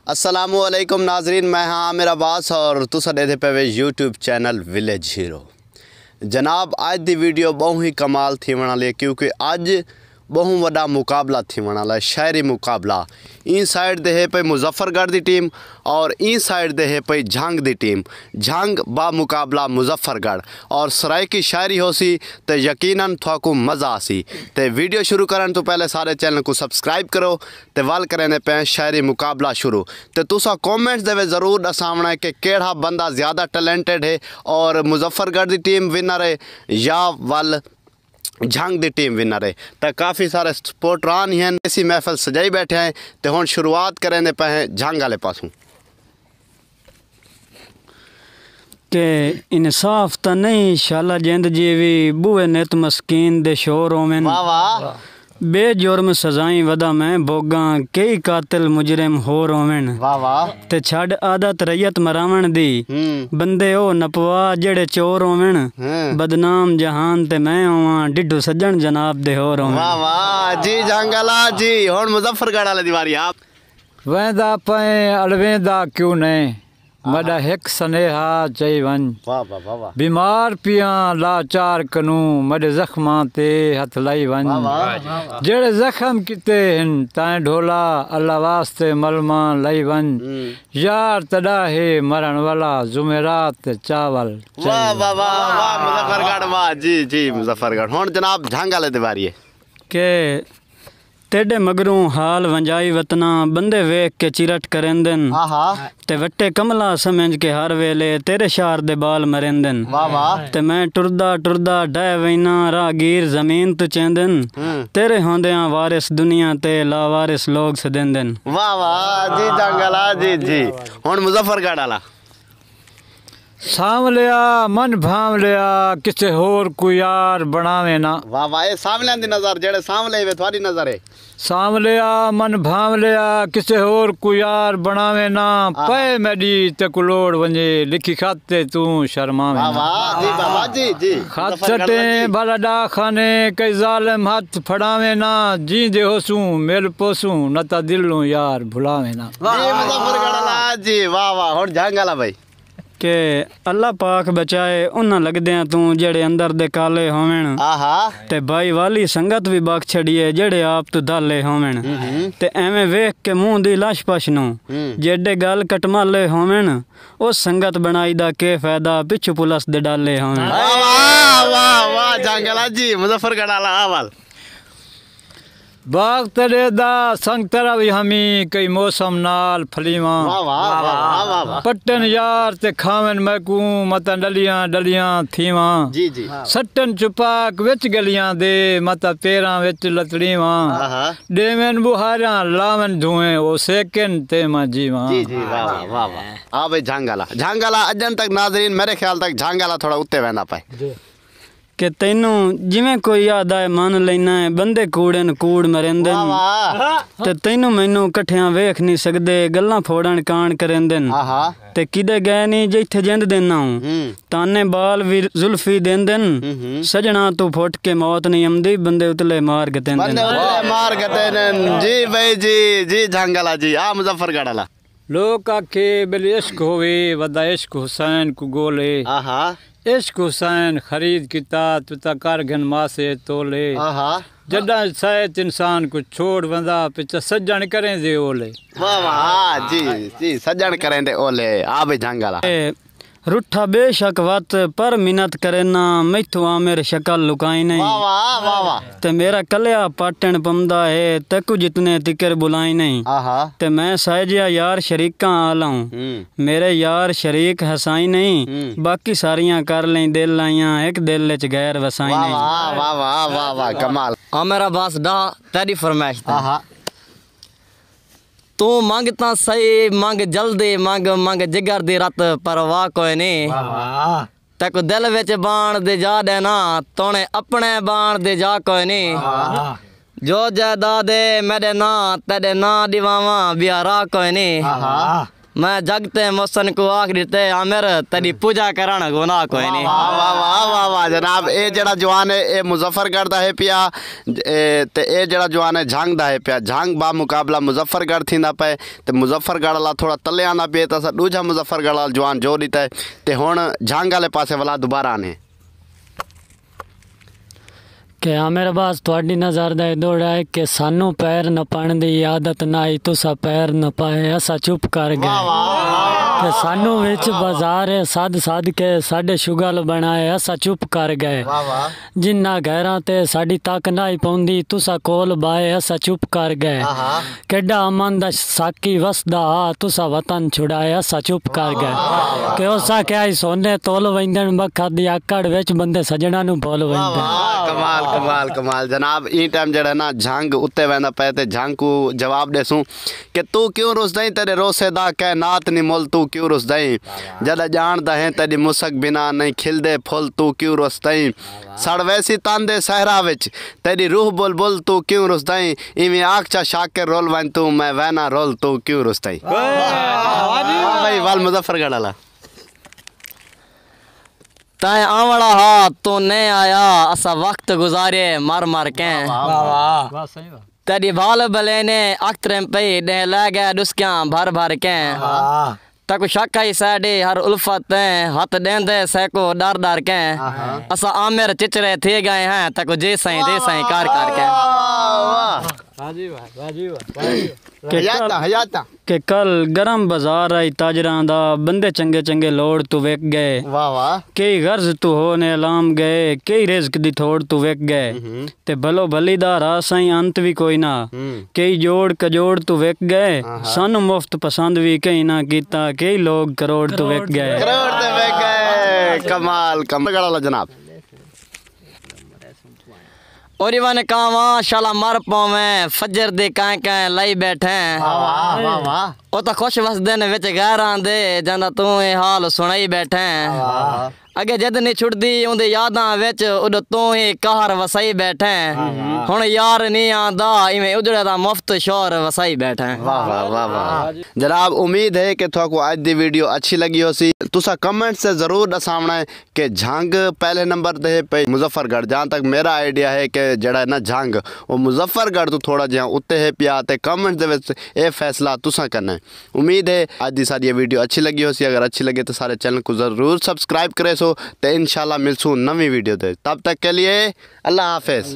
अस्सलामुअलैकुम नाजरीन, मैं हाँ आमिर अब्बास और तुसा देखे पे यूट्यूब चैनल विलेज हीरो। जनाब अज दी वीडियो बहु ही कमाल थी वाली क्योंकि अज बहु वड्डा मुकाबला थी वाला शायरी मुकाबला। ई साइड दे है पे मुजफ्फरगढ़ दी टीम और ई साइड दे है पे झांग दी टीम। झांग बा मुकाबला मुजफ्फरगढ़ और सराइकी शायरी होसी तो यकीनन थाकू मज़ा आसी। तो वीडियो शुरू करन तो पहले सारे चैनल को सब्सक्राइब करो तो वल करें पे शायरी मुकाबला शुरू। तो तुसा कॉमेंट्स देवे ज़रूर दसावना कि केड़ा बंदा ज़्यादा टैलेंटेड है और मुजफ्फरगढ़ दी टीम विनर है या वल झांग दी टीम विनर है। तो काफ़ी सारे सपोर्टरान हैं ऐसी महफिल सजाई बैठे हैं। तो हुण शुरुआत करें पे झांग वाले पासों के इंसाफ तो नहीं शाला जिंद जीवी बुए नित मस्कीन दे शोर होवेन। वाह वाह बेजुर्म सजाई वदा मैं भोगा कई कातिल मुजरिम होर होवेन। वाह वाह ते छड़ आदत रैयत मरावण दी बंदे ओ नपवा जेड़े चोर होवेन। बदनाम जहान ते मैं होवां डिड्डू सज्जन जनाब दे होर होवेन। वाह वाह जी झांगला जी। हुण मुजफ्फरगढ़ वाले दीवारी आप वेंदा पे अलवेंदा क्यों ने मदा हिक सनेहा चई वन। वाह वाह वाह वाह बीमार पिया लाचार कनू मदे जख्मां ते हथ लाई वन। जेड़े जख्म किते हिन ताए ढोला अल्लाह वास्ते मलमा लाई वन। यार तड़ा है मरण वाला जुमेरात चावल। वाह वाह वाह वाह मुजफ्फरगढ़ वाह जी जी मुजफ्फरगढ़। हुण जनाब झांग वाले दीवारी है के तेडे मगरू हाल वंजाई वतना बंदे वेख के चिरट करेंदन। ते वट्टे कमला समझ के हर वेले तेरे शार दे बाल मरेंदन। वाह वाह ते मैं टुरदा टुरदा डह वैना रागीर जमीन तू चेंदन। तेरे होंदियां वारिस दुनिया ते लावारिस लोग सदेंदन। वाह वाह जी झांगला जी जी। हुण मुजफ्फरगढ़ वाला साम लिया मन भाव लिया किसे होर को यार बनावे ना। वाह वाह ये सामले दी नजर जेड़े सामले वे थारी नजर है। साम लिया मन भाव लिया किसे होर को यार बनावे ना। पे मेडी ते कुलोड़ वंजे लिखी खाते तू शर्मावे वाह ना। वाह जी बाबा जी जी। खत सटे भला डा खाने कई जालिम हाथ फड़ावे ना। जी दे होसू मेल पोसू न ता दिलों यार भुलावे ना। जी मुजफ्फरगढ़ वाला जी वाह वाह। हुण झांग वाला भाई के अल्लाह पाक बचाए उन्हां लगदियां तू जेड़े अंदर दे काले होवेन। ते भाई वाली संगत भी बाग छड़िए जेड़े आप तू दाले होवेन। ते एवें वेख के मुंह दी लाश पछनू जेडे गल कटमाले होवेन ओ संगत बनाई दा के फायदा पिछू पुलिस दे डाले होवेन। वाह वाह वाह झांगला जी मुजफ्फरगढ़ वाला आवाल बाग तेरे दा संग तेरा भी हमी कई मौसम नाल फलीवा। पट्टन यार ते खावन मैकू मता डलियां डलियां थीवा। जी जी सट्टन चुपाक विच गलियां दे मता पेरां विच लतड़ीवा। डेवन बुहारा लावन धुएं ओ सेकंड ते मा जीवा। जी जी वाह वाह वाह वाह। आ भाई झांगला अजन तक नाजरीन मेरे ख्याल तक झांगला थोड़ा उत्ते वहना पाए कि तेनू जिवें कोई याद आए मन लेना है बंदे कूड़े न कूड़ मरेंदन। ते तेनू मैनू कट्ठियां वेख नहीं सकदे गल्लां फोड़न कान करेंदन। ते किदे गए नहीं जिथे जिंद देना हूं ताने बाल भी जुल्फी देंदन। सजना तू फुट के मौत नहीं आमदी बंदे उतले मार गतेंदन। मार गतेंदन जी भाई जी जी झांगला जी। आ मुजफ्फरगढ़ वाला लोग आखे बिल इश्क होवे वदा इश्क हुसैन को गोले। इश्क हुसैन खरीद किता तुता कारगन मासे तोले। जदा शायद इंसान को छोड़ वंदा पिछा सज्जन करें दे ओले। वाह वाह जी जी सज्जन करें दे ओले। आ भाई झांगला रुठा बेशक वत पर मिन्नत करे ना मैथू आमिर शक्ल लुकाई नहीं। वाह वाह वाह वाह। ते मेरा कलिया पाटन पमदा है तकू जितने तिकर बुलाई नहीं। ते मैं साजिया यार शरीका आला हूं मेरे यार शरीक हसाई नहीं। बाकी सारियां कर लें दिल लाइयां एक दिल च गैर वसाई नहीं। वाह वाह वाह वाह वाह कमाल। मेरा बास डा तेरी फरमाइश तू मंगता सही मंग जल्दी मंग मंग जिगर दी रत परवाह कोई नहीं। तक दिल विच बाण दे जा देना तोने अपने बाण दे जा कोई नहीं। जो जायदादे मेरे ना तेरे ना दिवावा बियारा कोई नहीं। मैं जगते मोहसन को आखिरी ते आमिर तेरी पूजा करण गुनाह कोई नहीं। वाह वाह वाह वाह वाह जनाब, ये जड़ा जवान है ये मुजफ्फरगढ़ दा है पिया ते ये जड़ा जवान है झांग दा है पिया। झांग बा मुकाबला मुजफ्फरगढ़ थींदा पे ते मुजफ्फरगढ़ वाला थोड़ा तले आना पे तो असां दूजा मुजफ्फरगढ़ वाला जवान जोड़ दिता है ते हुण झांग वाले पासे वाला दोबारा आने कि मेरे पास थोड़ी नज़र दा दौड़ा है कि सानू पैर न पाने की आदत ना आई, तुसा पैर न पाए असा चुप कर गए कि सानू विच बाजार सद सद के साडे शुगल बनाए असा चुप कर गए। जिन्ना गैरां ते साडी तक नहीं पौंदी तुसा कोल बाए असा चुप कर गए। केडा अमन दा साकी वसदा तुसा वतन छुड़ाए असा चुप कर गए कि उसा क्या सोने तोल वंदन मक्खा दी आकड़ विच बंदे सजणा नू बोल वंदन। कमाल कमाल कमाल जनाब, ई टाइम जड़ा ना झंग उत्ते वेंदा पे ते झंग को जवाब देसूं कि तू क्यों रुसदई तेरे रोसे दा कै नात नी मुल तू क्यों रुसदई जद जानदा है तेरी मुसक बिना नहीं खिलदे फुल तू क्यों रुसदई सड़ वैसी तांदे सहरा विच तेरी रूह बुलबुल तू क्यों रुसदई इवें आखचा शाकिर रोल वन तू मैं वैना रोल तू क्यों रुसदई। भाई वाल मुजफ्फरगढ़ वाला ताए आवड़ा हा तो ने आया असा वक्त गुजारे मर मर के तेरी भाल भले ने अख्तरम पे दे ले गए दुस्कियां भर भर के तक शक ही साडे हर उल्फत हाथ देंदे सैको डर डर के असा आमिर चिचरे थे गए हैं तक जे साईं कार कार के कल गरम बाजार आई ताजरां दा बंदे चंगे चंगे लोड़ तू वेक गए। वाह वाह कई गर्ज तू होने लाम गए कई रिज़्क दी थोड़ तू वेक गए ते भलो भली दा राह साईं अंत भी कोई ना कई जोड़ कजोड़ तू वेक गए सानू मुफ्त पसंद भी कहीं ना कीता कई लोग करोड़ तू वेक गए। करोड़ ते वेक गए। कमाल कमाल वाला जनाब और इवन कावा शाला मर पावे फजर दे कां कां लाई बैठे ओ तो खुश वस दिन विच गैरां दे जांदा तू ए हाल सुनाई बैठे अगे जद नहीं छुड़दी उंदे यादां विच उड तू ही कहर वसाई बैठे हुण यार नहीं आंदा इवें उजड़े दा मुफ्त शोर वसाई बैठे। वाह वाह वाह वाह जनाब, उम्मीद है कि थोको आज दी वीडियो अच्छी लगी होसी। तुसा कमेंट से जरूर दसावना है कि झंग पहले नंबर दे पे मुजफ्फरगढ़। जहाँ तक मेरा आइडिया है कि जड़ा है ना झंग वो मुजफ्फरगढ़ तो थोड़ा जहाँ उत्ते है पिया ते कमेंट दे विच ए फैसला तुसा करना है। उम्मीद है आज दी सारी ये वीडियो अच्छी लगी होसी। अगर अच्छी लगे तो सारे चैनल को जरूर सब्सक्राइब करे सो तो इंशाल्लाह मिलसूं नवी वीडियो दे। तब तक के लिए अल्लाह हाफिज।